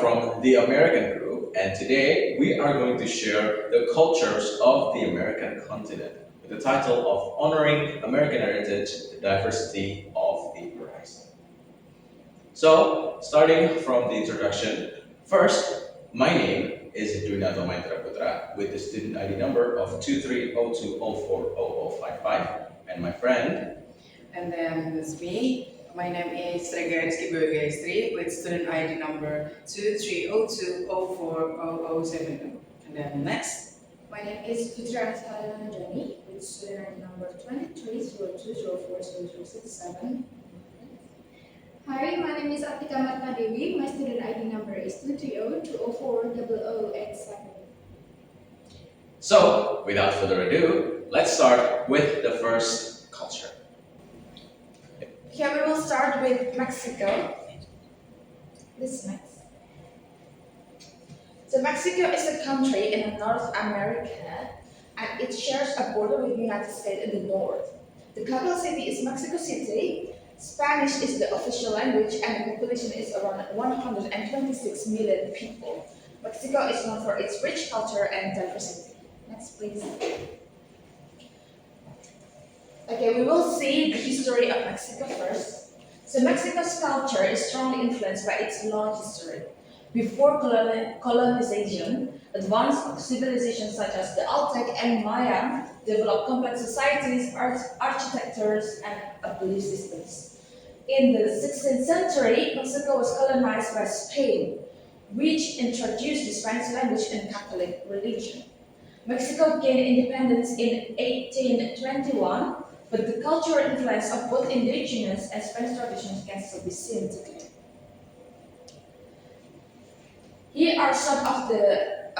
from the American group, and today we are going to share the cultures of the American continent with the title of Honoring American Heritage, the Diversity of the Horizon. So, starting from the introduction, first, my name is Dwinato Putra with the student ID number of 2302040055, and my friend. And then there's me. My name is Regari with student ID number 2302040072. And then next. My name is Putra with student ID number 2302040067. Hi, my name is Atika Marta Dewi. My student ID number is 230-204-0087. So, without further ado, let's start with the first culture. Here we will start with Mexico. This is next. So Mexico is a country in North America, and it shares a border with the United States in the north. The capital city is Mexico City. Spanish is the official language, and the population is around 126 million people. Mexico is known for its rich culture and diversity. Next, please. Okay, we will see the history of Mexico first. So Mexico's culture is strongly influenced by its long history. Before colonization, advanced civilizations such as the Aztec and Maya developed complex societies, architectures, and belief systems. In the 16th century, Mexico was colonized by Spain, which introduced the Spanish language and Catholic religion. Mexico gained independence in 1821, but the cultural influence of both indigenous and Spanish traditions can still be seen today. Here are some of the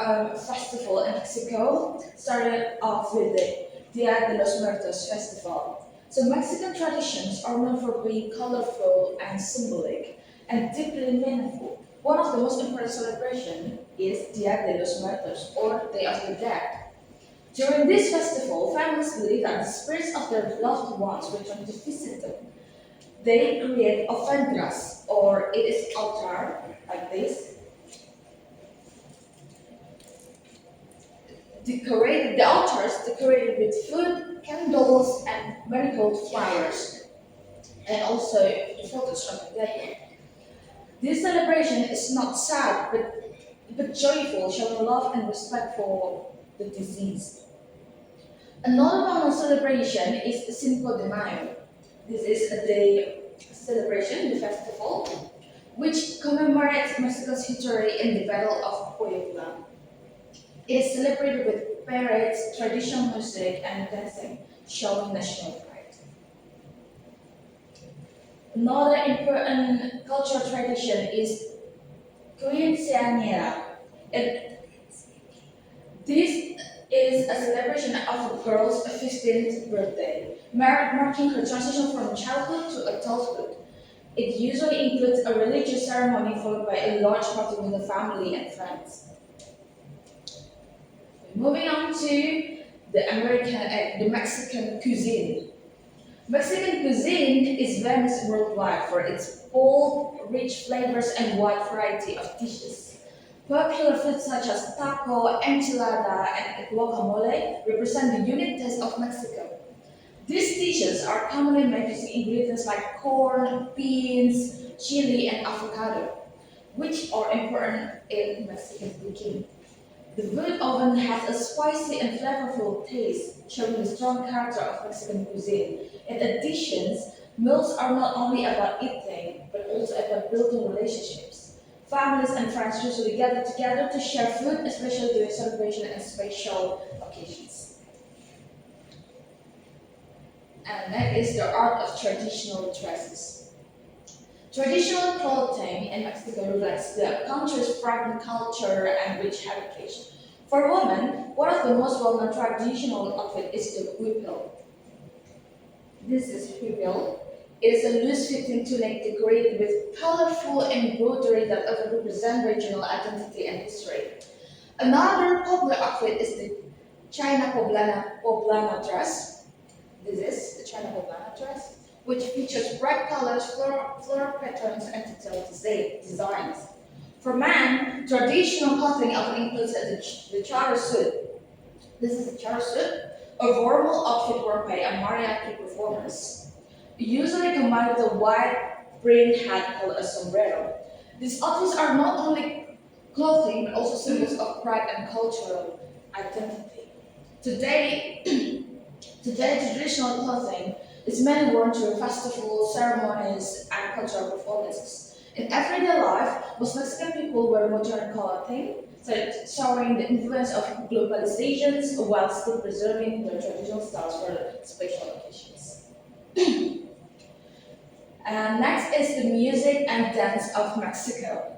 festivals in Mexico. Started off with the Dia de los Muertos festival. So Mexican traditions are known for being colorful and symbolic and deeply meaningful. One of the most important celebrations is Dia de los Muertos, or Day of the Dead. During this festival, families believe that the spirits of their loved ones return to visit them. They create ofrendas, or it is altar, like this. The altars decorated with food, candles, and marigold flowers, and also the photos from the dead. This celebration is not sad, but joyful, showing love and respect for the deceased. Another well-known celebration is Cinco de Mayo. This is a day celebration, the festival, which commemorates Mexico's victory in the Battle of Puebla. It is celebrated with parades, traditional music, and dancing, showing national pride. Another important cultural tradition is quinceañera. This is a celebration of a girl's 15th birthday, marking her transition from childhood to adulthood. It usually includes a religious ceremony followed by a large party with the family and friends. Moving on to the Mexican cuisine. Mexican cuisine is famous worldwide for its bold, rich flavors and wide variety of dishes. Popular foods such as taco, enchilada, and guacamole represent the unique taste of Mexico. These dishes are commonly made using ingredients like corn, beans, chili, and avocado, which are important in Mexican cooking. The wood oven has a spicy and flavorful taste, showing the strong character of Mexican cuisine. In addition, meals are not only about eating, but also about building relationships. Families and friends usually gather together to share food, especially during celebration and special occasions. And that is the art of traditional dresses. Traditional clothing in Mexico reflects the country's vibrant culture and rich heritage. For women, one of the most well-known traditional outfits is the huipil. This is huipil. It is a loose-fitting tunic decorated with colorful embroidery that often represent regional identity and history. Another popular outfit is the China poblana dress. This is the China poblana dress, which features bright colors, floral patterns, and detailed designs. For men, traditional clothing often includes the chara suit. This is the chara suit, a formal outfit worn by a mariachi performers, usually combined with a wide brimmed hat called a sombrero. These outfits are not only clothing but also symbols of pride and cultural identity. Today, today traditional clothing is mainly worn during festivals, ceremonies, and cultural performances. In everyday life, most Mexican people wear modern clothing, showing the influence of globalizations while still preserving their traditional styles for special occasions. And next is the music and dance of Mexico.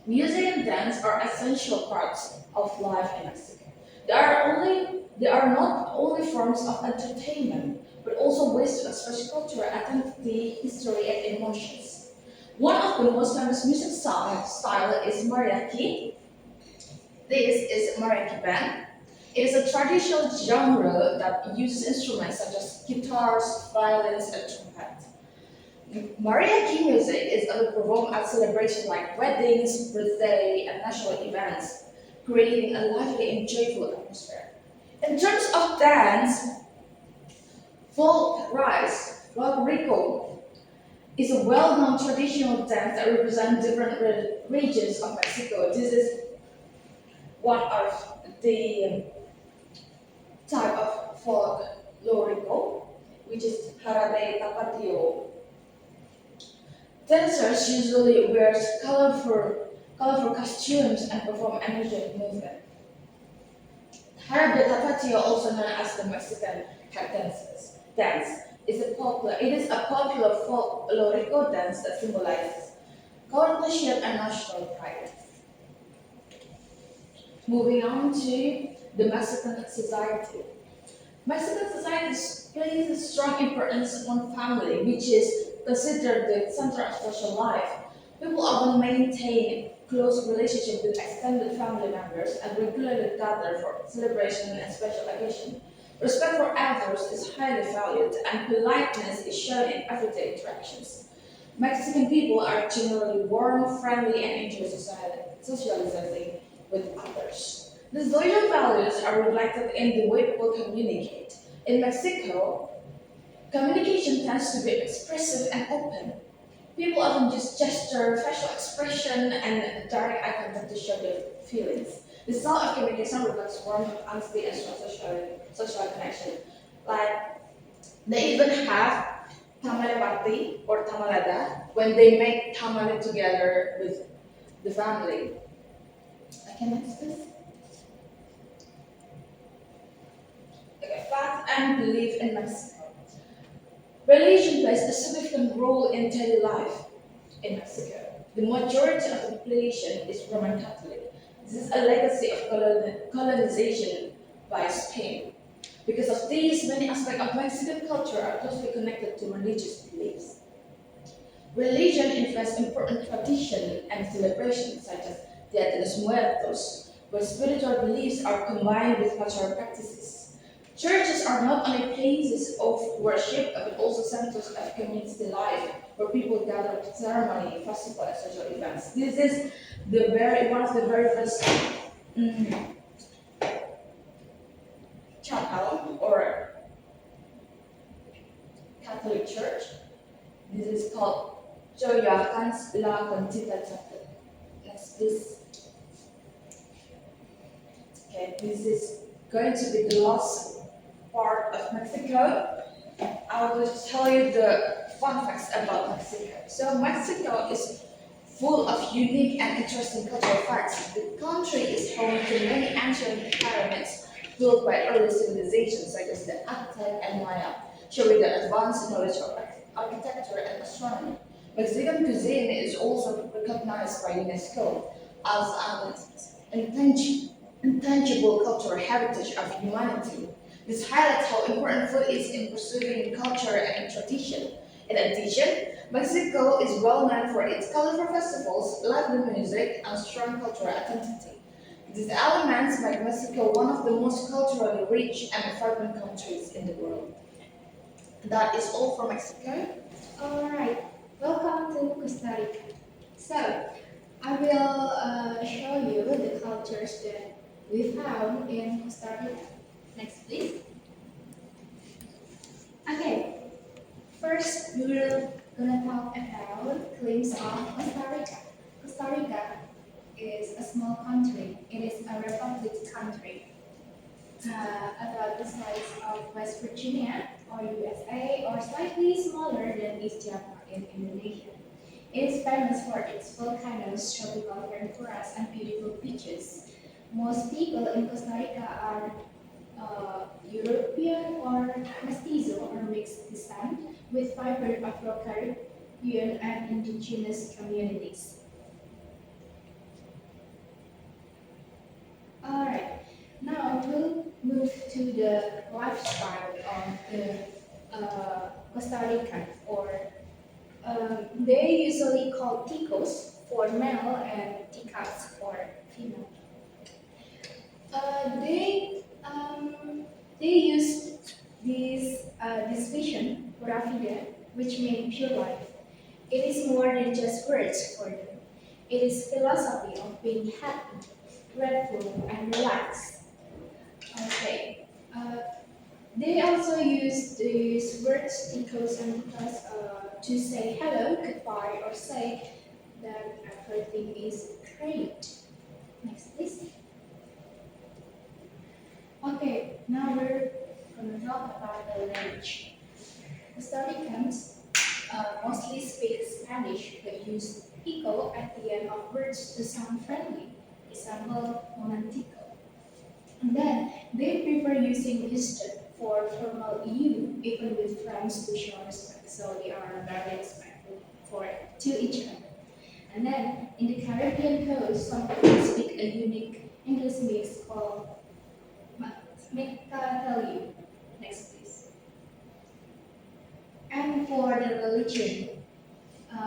Music and dance are essential parts of life in Mexico. They are not only forms of entertainment, but also ways to express culture, identity, history, and emotions. One of the most famous music style is mariachi. This is mariachi band. It is a traditional genre that uses instruments such as guitars, violins, and trumpet. Mariachi music is often performed at celebrations like weddings, birthday, and national events, creating a lively and joyful atmosphere. In terms of dance, folk Rico is a well-known traditional dance that represents different regions of Mexico. This is one of the type of folk Rico, which is jarabe tapatio. Dancers usually wear colorful costumes and perform energetic movement. Jarabe tapatio, also known as the Mexican cat dance, it is a popular folklorico dance that symbolizes courtship and national pride. Moving on to the Mexican society. Mexican society places strong importance on family, which is considered the center of social life. People often maintain close relationships with extended family members and regularly gather for celebration and special occasions. Respect for elders is highly valued, and politeness is shown in everyday interactions. Mexican people are generally warm, friendly, and enjoy socializing with others. These social values are reflected in the way people communicate. In Mexico, communication tends to be expressive and open. People often use gesture, facial expression, and direct eye contact to show their feelings. The style of communication reflects warmth, honesty, and strong social connection. Like, they even have tamale party or tamalada when they make tamale together with the family. I can next this. Okay, faith and belief in Mexico. Religion plays a significant role in daily life in Mexico. The majority of the population is Roman Catholic. This is a legacy of colonization by Spain. Because of this, many aspects of Mexican culture are closely connected to religious beliefs. Religion influences important traditions and celebrations such as Dia de los Muertos, where spiritual beliefs are combined with cultural practices. Churches are not only places of worship, but also centers of community life, where people gather for ceremony, festival, and social events. This is one of the very first chapel or Catholic church. This is called Joyacan's La Conchita Chapel. Next, please. Okay, this is going to be the last part of Mexico. I will tell you the fun facts about Mexico. So Mexico is full of unique and interesting cultural facts. The country is home to many ancient pyramids built by early civilizations such as the Aztec and Maya, showing the advanced knowledge of architecture and astronomy. Mexican cuisine is also recognized by UNESCO as an intangible cultural heritage of humanity. This highlights how important food is in preserving culture and tradition. In addition, Mexico is well known for its colorful festivals, lively music, and strong cultural identity. These elements make Mexico one of the most culturally rich and vibrant countries in the world. That is all for Mexico. Alright, welcome to Costa Rica. So, I will show you the cultures that we found in Costa Rica. Next, please. Okay, first we will gonna talk about glimpse of Costa Rica. Costa Rica is a small country. It is a republic country, about the size of West Virginia or USA, or slightly smaller than East Java in Indonesia. It is famous for its volcanoes, tropical rainforests, and beautiful beaches. Most people in Costa Rica are European or mestizo or mixed descent, with vibrant Afro-Caribbean and indigenous communities. Alright, now we'll move to the lifestyle of the Costa Rican, or they usually call ticos for male and ticas for female. They use this vision, vida, which means pure life. It is more than just words for them. It is philosophy of being happy, grateful, and relaxed. Okay. They also use these words, ticos and ticas, to say hello, goodbye, or say that everything is great. Next, please. Okay, now we're going to talk about the language. Costa Ricans mostly speak Spanish but use pico at the end of words to sound friendly. Example, momentico. And then they prefer using usted for formal you, even with friends to show respect. So they are very respectful to each other. And then in the Caribbean coast, some people speak a unique English mix called melalui. Next, please. And for the religion,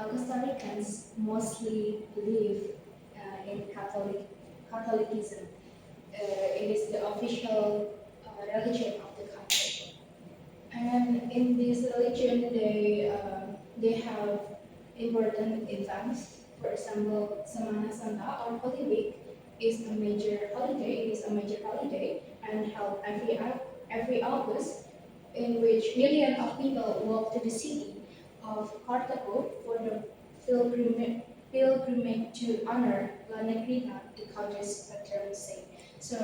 Costa Ricans mostly believe in Catholicism. It is the official religion of the country. And in this religion, they have important events. For example, Semana Santa or Holy Week is a major holiday. It is a major holiday and held every August, in which millions of people walk to the city of Cartago for the pilgrimage to honor La Negrita, the country's patron saint. So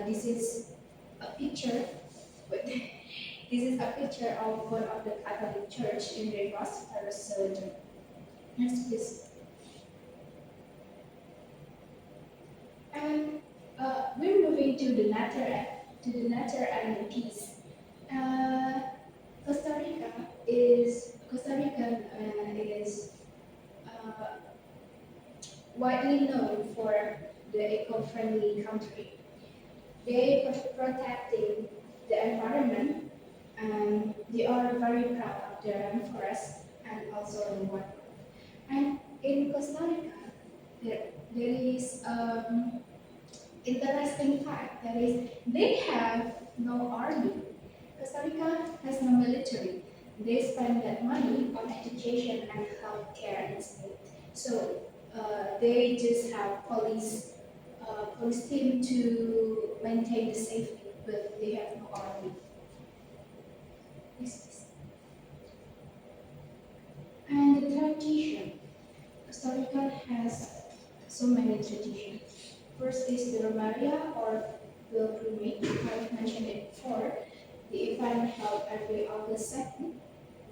this is a picture. This is a picture of one of the Catholic Church in the Paris religion. Next, please. And we're moving to the nature and the peace. Costa Rica is widely known for the eco-friendly country. They are protecting the environment, and they are very proud of their rainforest and also the water. And in Costa Rica, there is interesting fact, that is they have no army. Costa Rica has no military. They spend that money on education and healthcare instead. So they just have police team to maintain the safety, but they have no army. Yes. And the tradition. Costa Rica has so many traditions. First is the Romaria or pilgrimage. I've mentioned it before. The event held every August 2nd,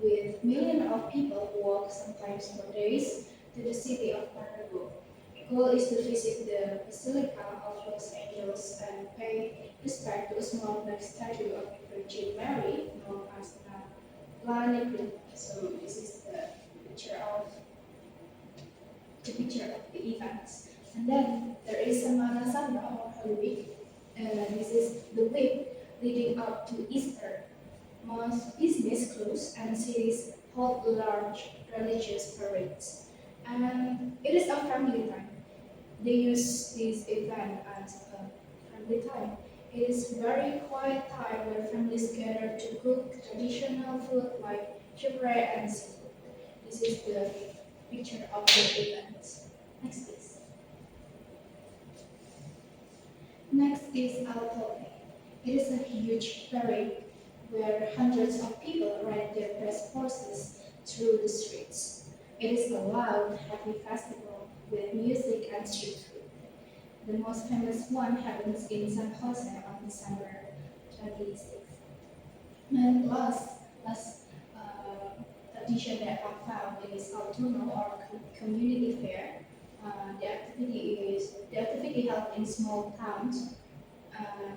with millions of people who walk sometimes for days to the city of Cartago. The goal is to visit the Basilica of Los Angeles and pay respect to a small black statue of the Virgin Mary, known as La Negrita. So this is the picture of the events. And then there is Semana Santa or Holy Week. This is the week leading up to Easter. Most business close and cities hold large religious parades. And it is a family time. They use this event as a family time. It is very quiet time where families gather to cook traditional food like shipwreck and seafood. This is the picture of the event. Next, please. is Altope. It is a huge parade where hundreds of people ride their best horses through the streets. It is a loud, happy festival with music and street food. The most famous one happens in San Jose on December 26th. And last tradition that I found is autumnal or community fair. The activity held in small towns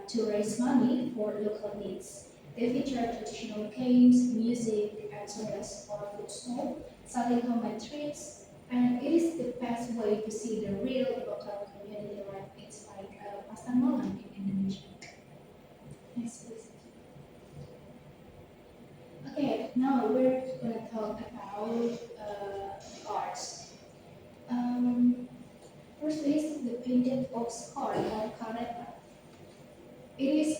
to raise money for local needs. They feature traditional games, music, as well as for food stall, selling homemade treats, and it is the best way to see the real local community life. It's like a pasar malam in Indonesia. Next, please. Okay, now we're gonna talk about arts. Um, First is the painted box card or kareta. It is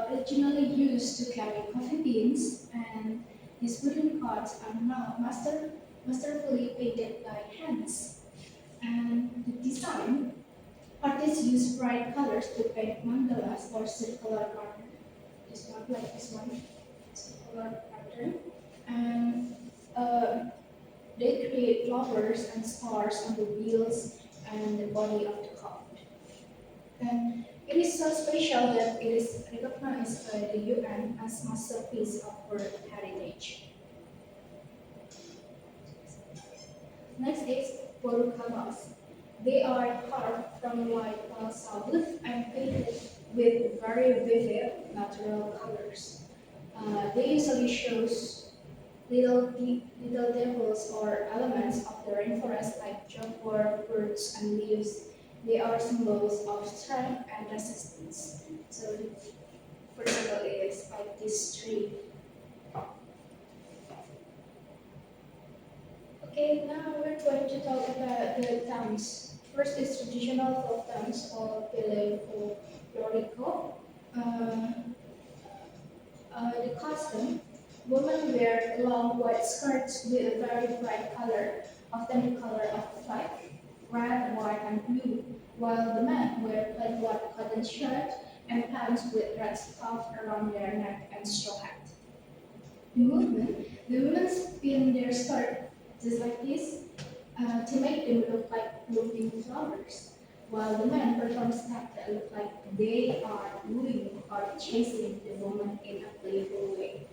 originally used to carry coffee beans, and these wooden cards are now masterfully painted by hands. And the design, artists use bright colors to paint mandalas or circular pattern. This one, like this one, circular pattern. And they create flowers and stars on the wheels and the body of the card. And it is so special that it is recognized by the UN as masterpiece of World Heritage. Next is borucabas. They are carved from white balsa wood and painted with very vivid natural colors. They usually shows little devils or elements of the rainforest like jaguar, birds, and leaves. They are symbols of strength and resistance. So, for example, it is like this tree. Okay, now we're going to talk about the dance. First is traditional folk dance or folklorico. The costume, women wear long white skirts with a very bright color, often the color of the flag, red, white, and blue, while the men wear plain white cotton shirt and pants with red scarf around their neck and straw hat. The movement, the women spin their skirt just like this to make them look like blooming flowers, while the men perform steps that look like they are wooing or chasing the woman in a playful way.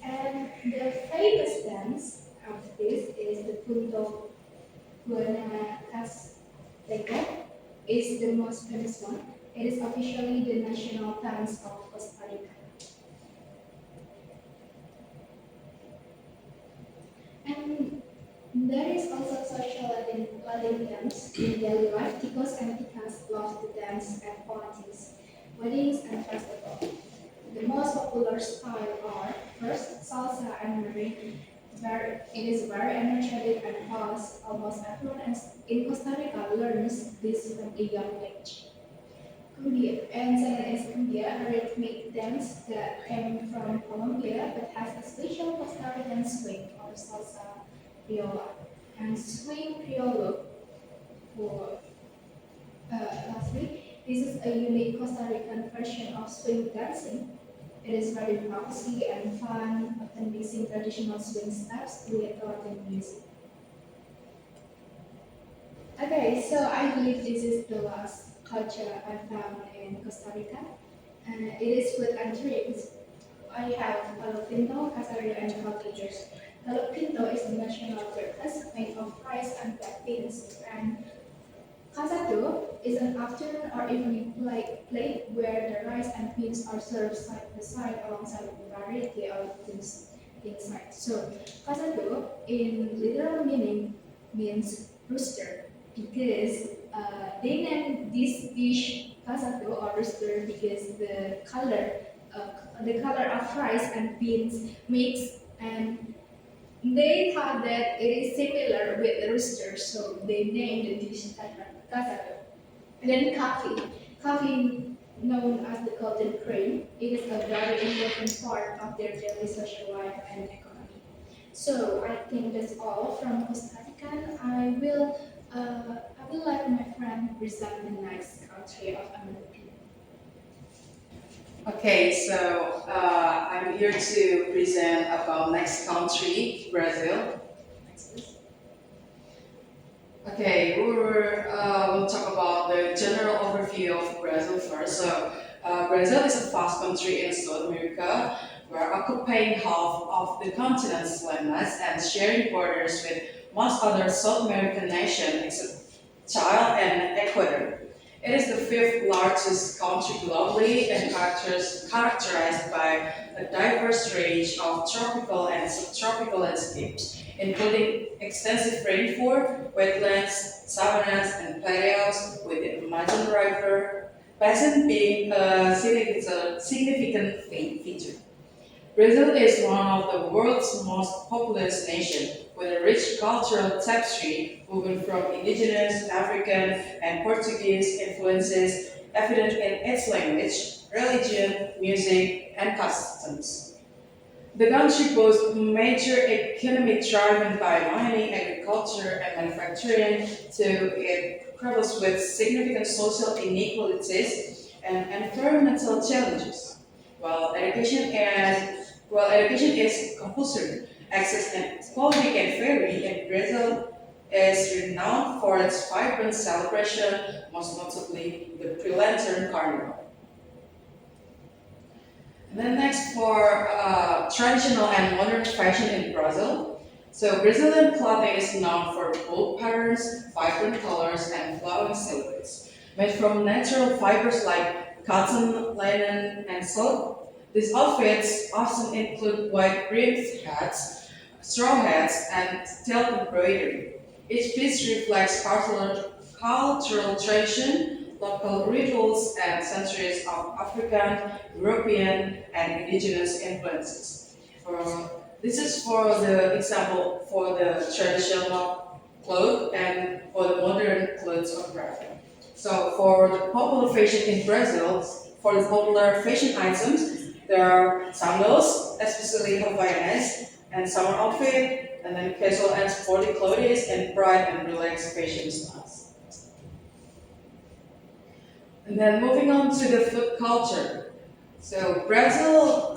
And the famous dance of this is the punto Guanacasteco is the most famous one. It is officially the national dance of Costa Rica. And there is also social Latin dance in daily life. Ticos and ticas love to dance at parties, weddings, and festivals. The most popular style are first salsa and merengue. It is very energetic and fast. Almost everyone in Costa Rica learns this from a young age. Cumbia and second is cumbia, a rhythmic dance that came from Colombia but has a special Costa Rican swing or salsa criolla. And swing criollo for lastly, this is a unique Costa Rican version of swing dancing. It is very bouncy and fun, often mixing traditional swing steps with Latin music. Okay, so I believe this is the last culture I found in Costa Rica. And it is food and drinks. I have Palo Pinto, Casario, and cocktails. Palo Pinto is the national breakfast made of rice and black beans, and Casado is an afternoon or evening plate where the rice and beans are served side by side alongside a variety of things inside. So, casado in literal meaning means rooster because they named this dish casado or rooster because the color of rice and beans mix, and they thought that it is similar with the rooster, so they named the dish casado. And then coffee. Coffee, known as the golden cream, it is a very important part of their daily social life and economy. So I think that's all from Costa Rica. I will let my friend present the next country of America. Okay, so I'm here to present about next country, Brazil. Next, please. Okay, we'll talk about the general overview of Brazil first. So, Brazil is a vast country in South America, where occupying half of the continent's landmass and sharing borders with most other South American nations except Chile and Ecuador. It is the fifth largest country globally and characterized by a diverse range of tropical and subtropical landscapes, including extensive rainforest, wetlands, savannas, and plateaus, with the Amazon River basin being a significant feature. Brazil is one of the world's most populous nations, with a rich cultural tapestry woven from indigenous, African, and Portuguese influences evident in its language, religion, music, and customs. The country boasts major economy driven by mining, agriculture, and manufacturing, to it grapples with significant social inequalities and environmental challenges. While education is compulsory, access and quality can vary, and Brazil is renowned for its vibrant celebration, most notably the pre-Lantern Carnival. And then next for traditional and modern fashion in Brazil. So Brazilian clothing is known for bold patterns, vibrant colors, and flowing silhouettes. Made from natural fibers like cotton, linen, and silk, these outfits often include wide-brimmed hats, straw hats, and tail embroidery. Each piece reflects cultural tradition, local rituals, and centuries of African, European, and indigenous influences. For, this is for the example for the traditional clothes and for the modern clothes of Brazil. So for the popular fashion in Brazil, for the popular fashion items, there are sandals, especially Havaianas, and summer outfit, and then casual and sporty clothes, and bright and relaxed fashion styles. And then moving on to the food culture. So Brazil,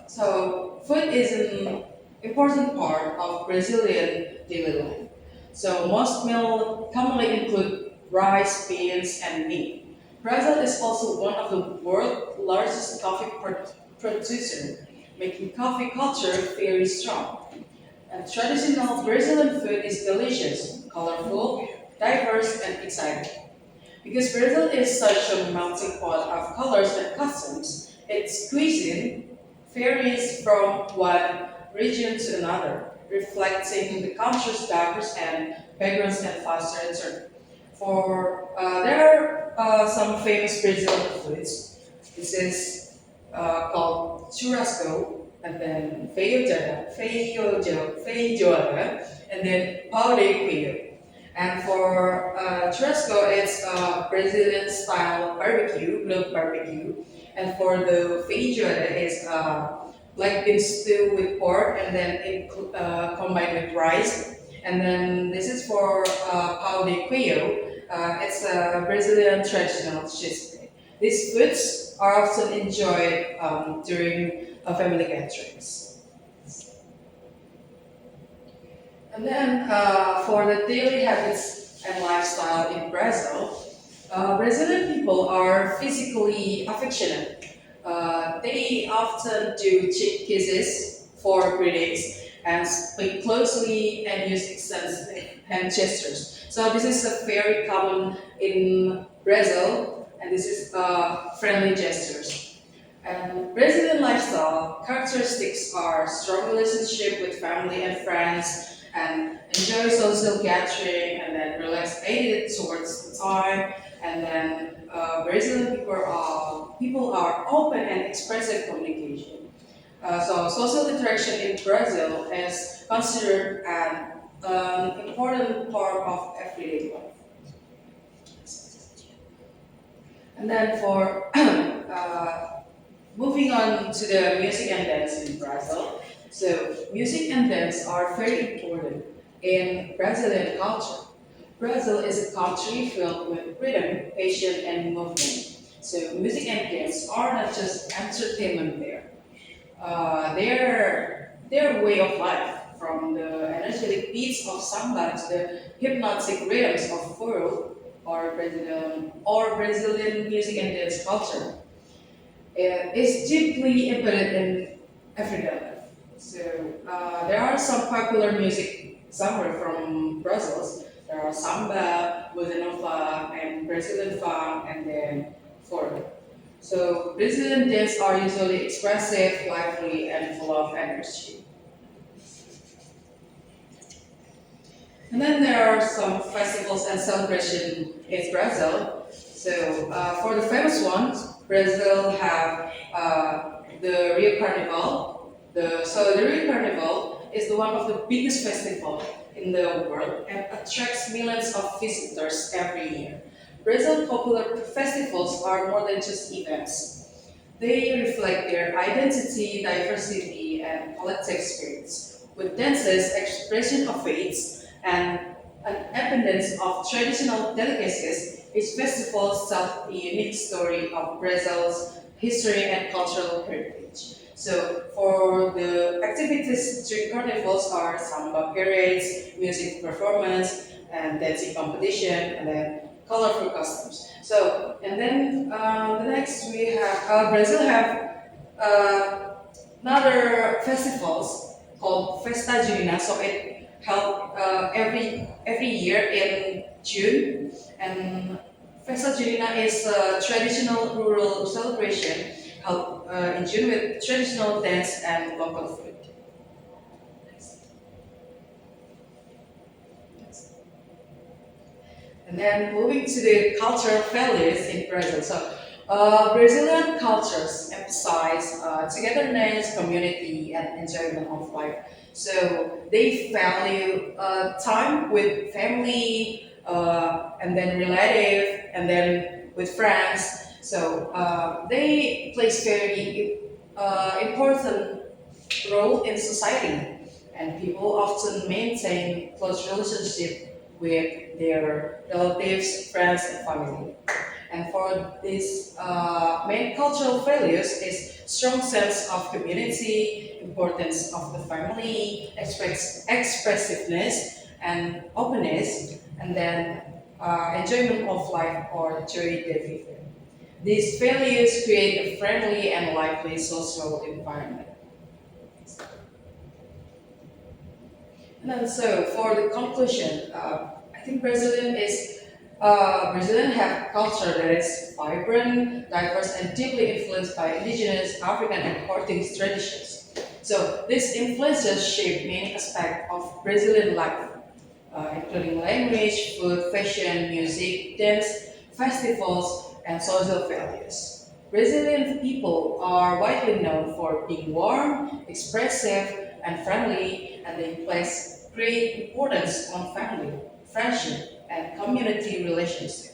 so food is an important part of Brazilian daily life. So most meals commonly include rice, beans, and meat. Brazil is also one of the world's largest coffee producer, making coffee culture very strong. And traditional Brazilian food is delicious, colorful, diverse, and exciting. Because Brazil is such a melting pot of colors and customs, its cuisine varies from one region to another, reflecting the country's diverse and backgrounds and culture. For there are some famous Brazilian foods. This is called churrasco, and then feijoada, and then pau de queijo. And for churrasco, it's Brazilian style barbecue, grilled barbecue. And for the feijoada, it's black bean stew with pork, and then combined with rice. And then this is for pau de queijo. It's a Brazilian traditional cheese. These foods are often enjoyed during family gatherings. And then for the daily habits and lifestyle in Brazil, Brazilian people are physically affectionate. They often do cheek kisses for greetings and speak closely and use extensive hand gestures. So this is a very common in Brazil, and this is friendly gestures. And Brazilian lifestyle characteristics are strong relationship with family and friends, and enjoy social gathering, and then relaxed attitude towards the time, and then Brazilian people are open and expressive communication. So social interaction in Brazil is considered an important part of everyday life. And then for moving on to the music and dance in Brazil. So music and dance are very important in Brazilian culture. Brazil is a country filled with rhythm, passion, and movement. So music and dance are not just entertainment there. Their way of life, from the energetic beats of samba to the hypnotic rhythms of Peru or Brazilian music and dance culture, is deeply embedded in everyday life. So there are some popular music somewhere from Brazil. There are samba, bossa nova, and Brazilian funk, and then folk. So Brazilian dances are usually expressive, lively, and full of energy. And then there are some festivals and celebrations in Brazil. So for the famous ones, Brazil have the Rio Carnival. The Rio Carnival is the one of the biggest festival in the world and attracts millions of visitors every year. Brazil's popular festivals are more than just events. They reflect their identity, diversity, and collective spirits, with dances, expression of faiths, and an abundance of traditional delicacies. Each festival tells a unique story of Brazil's history and cultural heritage. So, for the activities during carnivals are samba parades, music performance, and dancing competition, and then colorful costumes. So, and then the next we have Brazil have another festivals called Festa Junina. So it held every year in June, and Festa Junina is a traditional rural celebration held in June with traditional dance and local food. And then moving to the cultural values in Brazil. So, Brazilian cultures emphasize togetherness, community, and enjoyment of life. So they value time with family, and then relative, and then with friends. So they plays very important role in society, and people often maintain close relationship with their relatives, friends, and family. And for these main cultural values is strong sense of community, importance of the family, expressiveness, and openness, and then enjoyment of life or joy division. These values create a friendly and lively social environment. And then so for the conclusion, I think Brazilian have culture that is vibrant, diverse, and deeply influenced by indigenous African and Portuguese traditions. So these influences shape many aspects of Brazilian life, including language, food, fashion, music, dance, festivals, and social values. Brazilian people are widely known for being warm, expressive, and friendly, and they place great importance on family, friendship, and community relationships.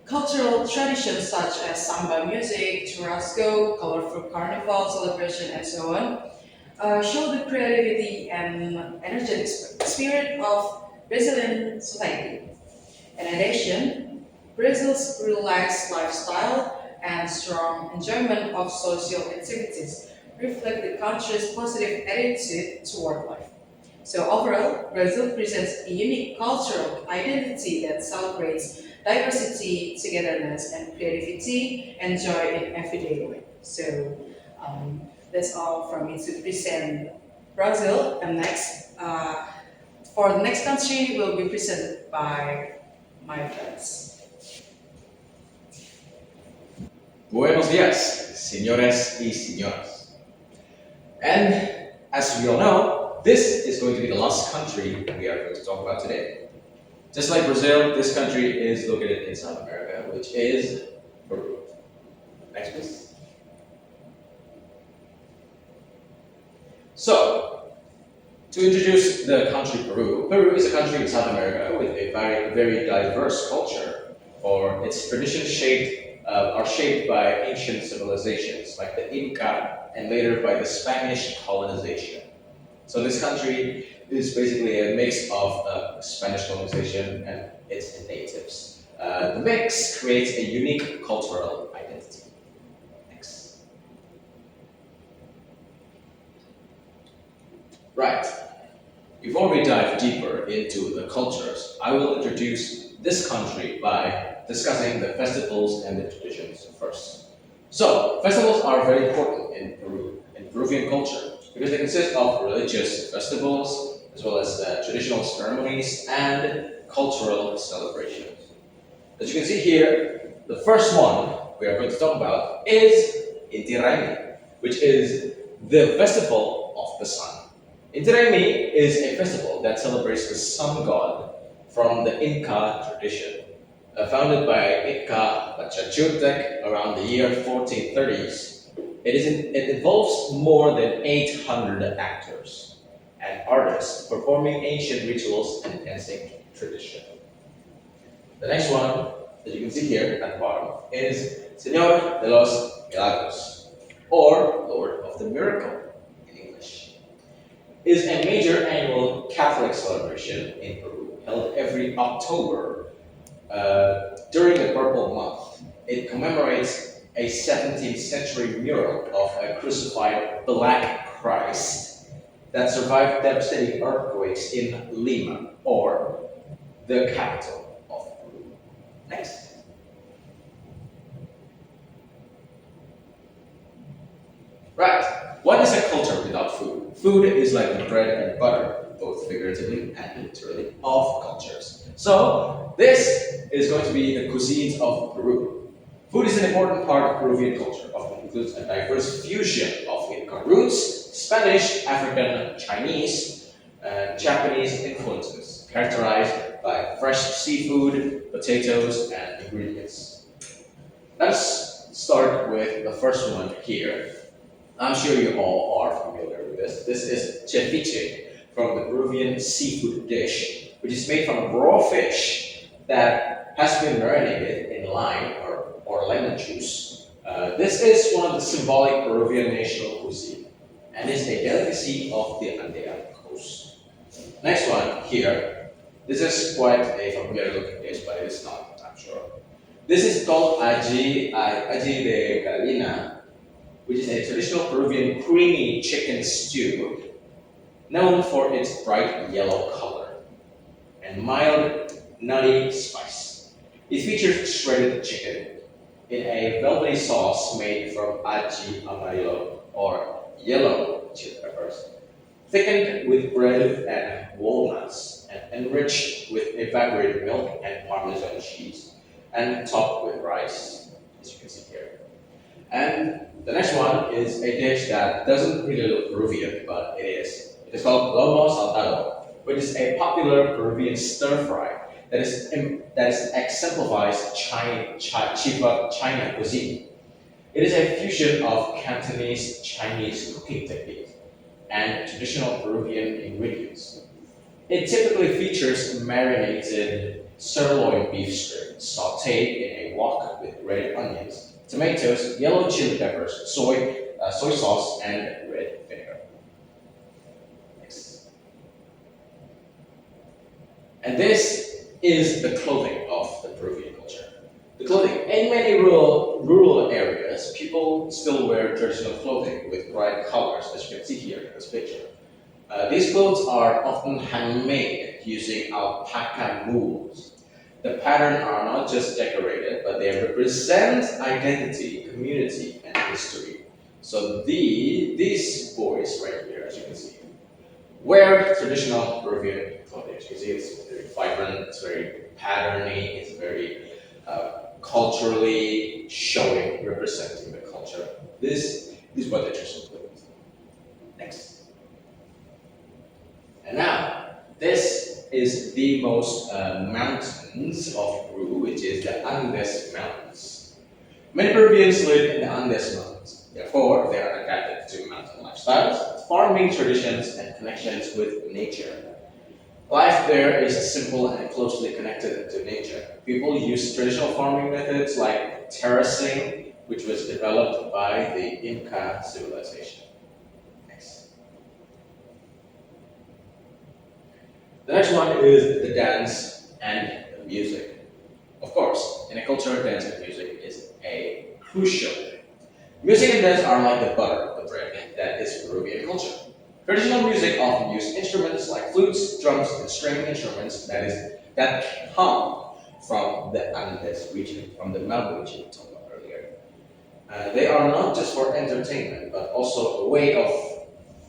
Cultural traditions such as samba music, churrasco, colorful carnival celebration, and so on show the creativity and energetic spirit of Brazilian society. In addition, Brazil's relaxed lifestyle and strong enjoyment of social activities reflect the country's positive attitude toward life. So overall, Brazil presents a unique cultural identity that celebrates diversity, togetherness, and creativity and joy in everyday life. So um, that's all from me to present Brazil. And next, for the next country, will be presented by my friends. Buenos días, señores y señoras. And as we all know, this is going to be the last country we are going to talk about today. Just like Brazil, this country is located in South America, which is Peru. Next, please. So, to introduce the country Peru, Peru is a country in South America with a very diverse culture, for its traditions are shaped by ancient civilizations like the Inca and later by the Spanish colonization. So this country is basically a mix of Spanish colonization and its natives. The mix creates a unique cultural identity. Next. Right. Before we dive deeper into the cultures, I will introduce this country by discussing the festivals and the traditions first. So, festivals are very important in Peru, in Peruvian culture, because they consist of religious festivals, as well as traditional ceremonies and cultural celebrations. As you can see here, the first one we are going to talk about is Inti Raymi, which is the festival of the sun. Inti Raymi is a festival that celebrates the sun god from the Inca tradition. Founded by Inca Pachacutec around the year 1430s, it involves more than 800 actors and artists performing ancient rituals and dancing tradition. The next one that you can see here at the bottom is Señor de los Milagros, or Lord of the Miracle in English. It is a major annual Catholic celebration in Peru held every October during the Purple Month. It commemorates a 17th century mural of a crucified Black Christ that survived devastating earthquakes in Lima, or the capital of Peru. Next. Right. What is a culture without food? Food is like the bread and butter, both figuratively and literally, of cultures. So, this is going to be the cuisines of Peru. Food is an important part of Peruvian culture, often includes a diverse fusion of Inca roots, Spanish, African, Chinese, and Japanese influences, characterized by fresh seafood, potatoes, and ingredients. Let's start with the first one here. I'm sure you all are familiar with this. This is ceviche, from the Peruvian seafood dish, which is made from a raw fish that has been marinated in lime or lemon juice. This is one of the symbolic Peruvian national cuisine and is a delicacy of the Andean coast. Next one here. This is quite a familiar looking dish, but it is not, I'm sure. This is called ají de gallina, which is a traditional Peruvian creamy chicken stew known for its bright yellow color and mild, nutty spice. It features shredded chicken in a velvety sauce made from ají amarillo, or yellow chili peppers, thickened with bread and walnuts, and enriched with evaporated milk and Parmesan cheese, and topped with rice, as you can see here. And the next one is a dish that doesn't really look Peruvian, but it is. It is called lomo saltado, which is a popular Peruvian stir fry that exemplifies China cuisine. It is a fusion of Cantonese Chinese cooking technique and traditional Peruvian ingredients. It typically features marinated sirloin beef strip sauteed in a wok with red onions, tomatoes, yellow chili peppers, soy sauce, and red vinegar. Next. And this is the clothing of the Peruvian culture. The clothing. In many rural areas, people still wear traditional clothing with bright colors, as you can see here in this picture. These clothes are often handmade using alpaca wools. The patterns are not just decorated, but they represent identity, community, and history. So these boys right here, as you can see, wear traditional Peruvian clothing. As you can see, it's very vibrant, it's very patterny, it's very culturally showing, representing the culture. This is what the traditional clothing is. Next. And now, this is the most mountains of Peru, which is the Andes Mountains. Many Peruvians live in the Andes Mountains. Therefore, they are adapted to mountain lifestyles, farming traditions, and connections with nature. Life there is simple and closely connected to nature. People use traditional farming methods like terracing, which was developed by the Inca civilization. Next. The next one is the dance and the music. Of course, in a culture, dance and music is a crucial thing. Music and dance are like the butter, the bread that is Peruvian culture. Traditional music often uses instruments like flutes, drums, and string instruments that come from the Andes region, from the mountain region we talked about earlier. They are not just for entertainment, but also a way of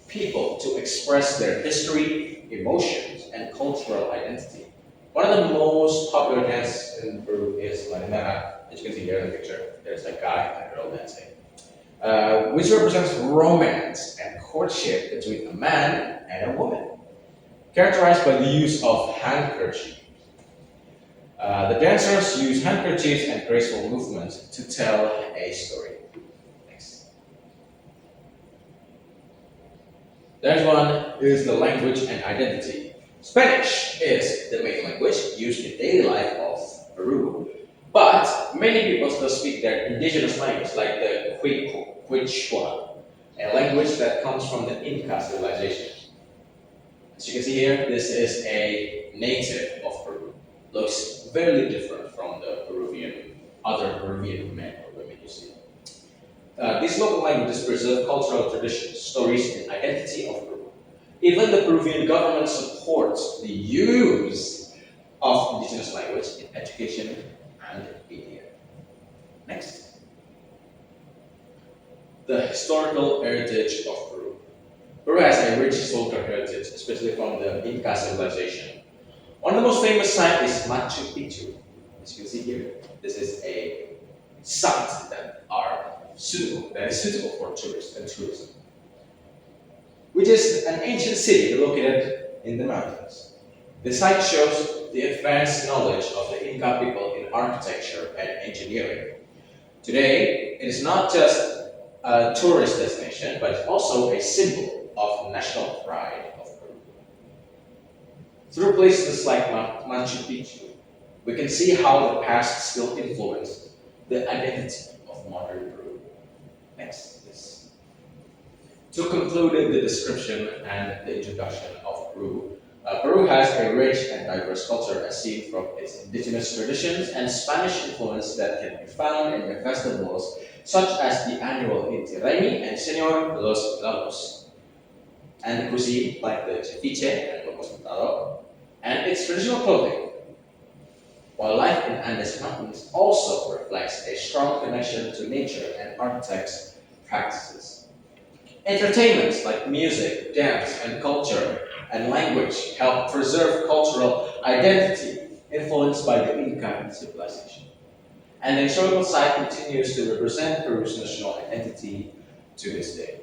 people to express their history, emotions, and cultural identity. One of the most popular dances in Peru is la nilai-nilai. As you can see here in the picture, there's a guy and a girl dancing, which represents romance and courtship between a man and a woman, characterized by the use of handkerchiefs. The dancers use handkerchiefs and graceful movements to tell a story. Next. Next one is the language and identity. Spanish is the main language used in daily life of Peru, but many people still speak their indigenous language, like the Quechua, a language that comes from the Inca civilization. As you can see here, this is a native of Peru. Looks very different from the other Peruvian men or women you see. These local languages preserve cultural traditions, stories, and identity of Peru. Even the Peruvian government supports the use of indigenous language in education and media. Next. The historical heritage of Peru. Peru has a rich historical heritage, especially from the Inca civilization. One of the most famous sites is Machu Picchu. As you can see here, this is a site that is suitable for tourists and tourism, which is an ancient city located in the mountains. The site shows the advanced knowledge of the Inca people in architecture and engineering. Today, it is not just a tourist destination, but it's also a symbol of national pride of Peru. Through places like Machu Picchu, we can see how the past still influenced the identity of modern Peru. Next, please. To conclude the description and the introduction of Peru, Peru has a rich and diverse culture as seen from its indigenous traditions and Spanish influence that can be found in the festivals such as the annual Inti Raymi and Señor Los Lagos, and the cuisine like the ceviche and loco, and its traditional clothing. While life in Andes Mountains also reflects a strong connection to nature and architects' practices. Entertainments like music, dance, and culture and language help preserve cultural identity influenced by the Inca civilization. And the historical site continues to represent Peru's national identity to this day.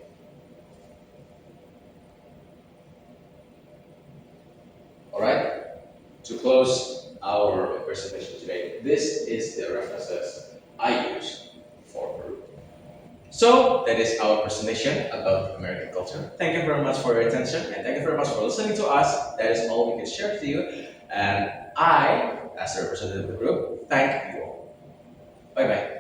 All right, to close our presentation today, this is the references I use for Peru. So that is our presentation about American culture. Thank you very much for your attention and thank you very much for listening to us. That is all we can share to you. And I, as a representative of the group, thank you all. Bye bye.